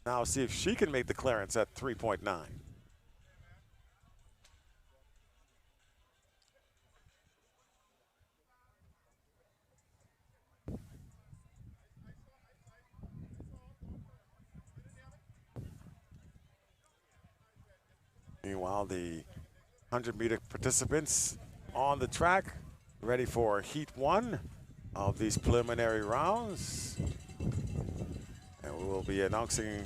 Now see if she can make the clearance at 3.9. Meanwhile, the 100-meter participants on the track, ready for Heat 1 of these preliminary rounds. And we will be announcing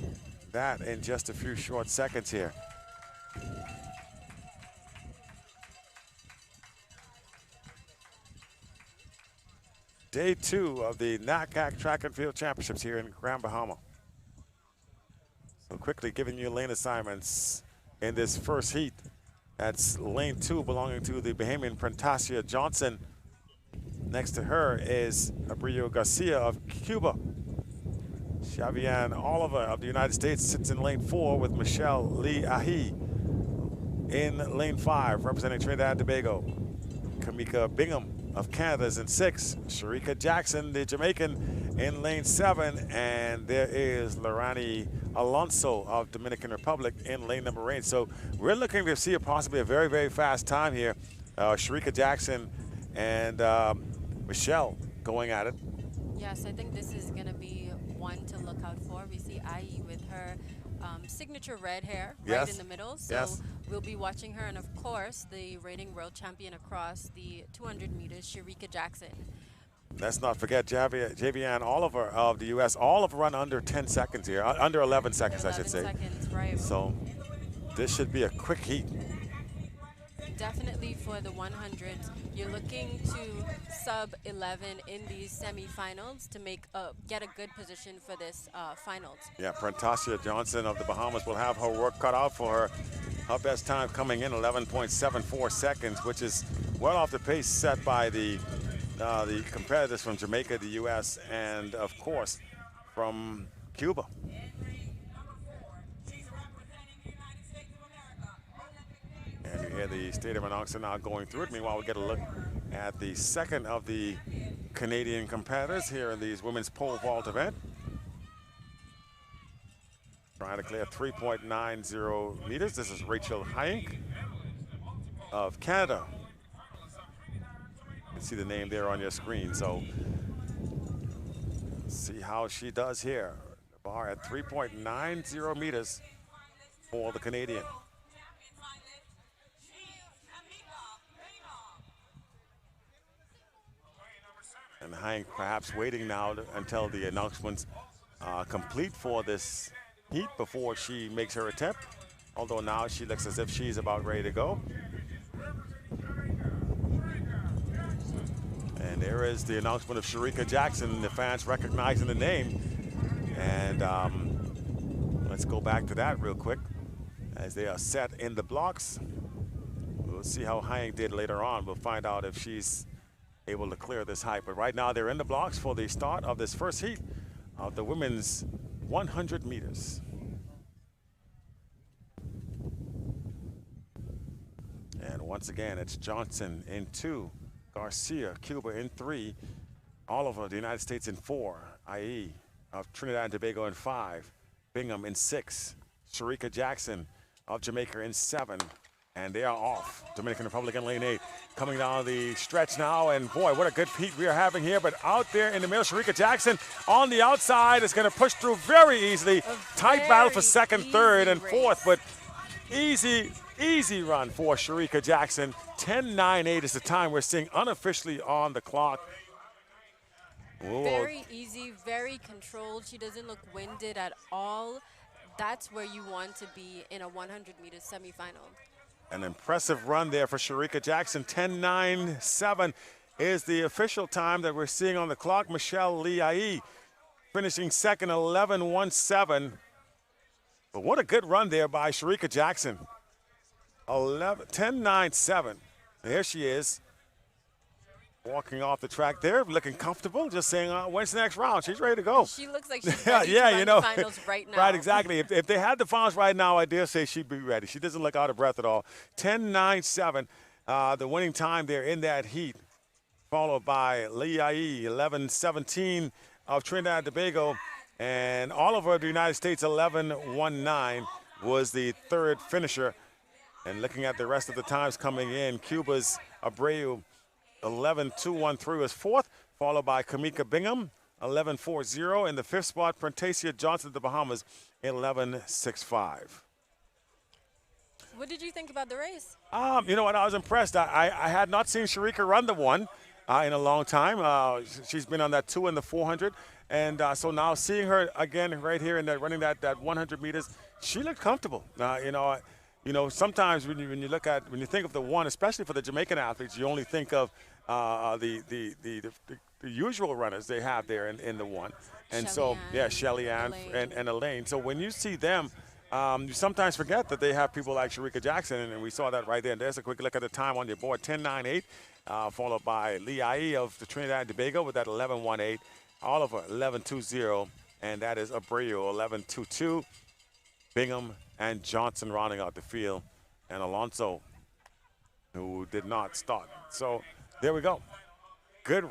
that in just a few short seconds here. Day 2 of the NACAC Track and Field Championships here in Grand Bahama. So quickly giving you lane assignments in this first heat. That's lane 2 belonging to the Bahamian Prentasia Johnson. Next to her is Abreu Garcia of Cuba. Xavian Oliver of the United States sits in lane 4 with Michelle Lee Ahi. In lane 5, representing Trinidad and Tobago, Kamika Bingham of Canada is in 6. Shericka Jackson, the Jamaican, in lane 7. And there is Lorani Alonso of Dominican Republic in lane number 8. So we're looking to see possibly a very, very fast time here. Shericka Jackson and Michelle going at it. Yes, I think this is going to be one to look out for. We see Ai with her signature red hair right in the middle. So we'll be watching her. And of course, the reigning world champion across the 200 meters, Shericka Jackson. Let's not forget Javian Oliver of the U.S. Oliver run under 10 seconds here, under 11 seconds, I should say. 11 seconds, right. So this should be a quick heat. Definitely for the 100s, you're looking to sub 11 in these semifinals to get a good position for this finals. Yeah, Prentasia Johnson of the Bahamas will have her work cut out for her. Her best time coming in 11.74 seconds, which is well off the pace set by the competitors from Jamaica, the U.S., and of course from Cuba. And you hear the stadium announcer now going through it. Meanwhile, we get a look at the second of the Canadian competitors here in these women's pole vault event. Trying to clear 3.90 meters. This is Rachel Hynck of Canada. You can see the name there on your screen. So let's see how she does here. The bar at 3.90 meters for the Canadian. And Hynck perhaps waiting now until the announcements complete for this heat before she makes her attempt. Although now she looks as if she's about ready to go. And there is the announcement of Shericka Jackson, the fans recognizing the name. And let's go back to that real quick as they are set in the blocks. We'll see how Hynck did later on. We'll find out if she's able to clear this height. But right now they're in the blocks for the start of this first heat of the women's 100 meters. And once again, it's Johnson in 2, Garcia, Cuba in 3, Oliver, the United States in 4, IE of Trinidad and Tobago in 5, Bingham in 6, Shericka Jackson of Jamaica in 7, and they are off. Dominican Republic in lane 8. Coming down the stretch now, and boy, what a good heat we are having here. But out there in the middle, Shericka Jackson on the outside is going to push through very easily. Tight battle for second, third, and fourth, but easy run for Shericka Jackson. 10.98 is the time we're seeing unofficially on the clock. Whoa. Very easy, very controlled. She doesn't look winded at all. That's where you want to be in a 100-meter semifinal. An impressive run there for Shericka Jackson. 10.97 is the official time that we're seeing on the clock. Michelle Lee finishing second, 11.17. But what a good run there by Shericka Jackson. 10.97. There she is. Walking off the track there, looking comfortable, just saying, when's the next round? She's ready to go. She looks like she's ready to run the finals right now. Right, exactly. If they had the finals right now, I dare say she'd be ready. She doesn't look out of breath at all. 10.97, the winning time there in that heat, followed by Lee 11.17 of Trinidad and Tobago. And Oliver of the United States, 11:19, was the third finisher. And looking at the rest of the times coming in, Cuba's Abreu, 11:213 was fourth, followed by Kamika Bingham, 11:40. In the fifth spot, Prentasia Johnson of the Bahamas, 11:65. What did you think about the race? You know what? I was impressed. I had not seen Shericka run the one in a long time. She's been on that 2 in the 400. And so now seeing her again right here in that running that 100 meters, she looked comfortable. Sometimes when you think of the one, especially for the Jamaican athletes, you only think of the usual runners they have there in the one. And Shelly Ann and Elaine. So when you see them, you sometimes forget that they have people like Shericka Jackson, and we saw that right there. And there's a quick look at the time on your board, 10:98, followed by Lee Ai of the Trinidad and Tobago with that 11:18. Oliver, 11:20, and that is Abreu, 11:22. Bingham and Johnson rounding out the field, and Alonso, who did not start. So there we go. Good.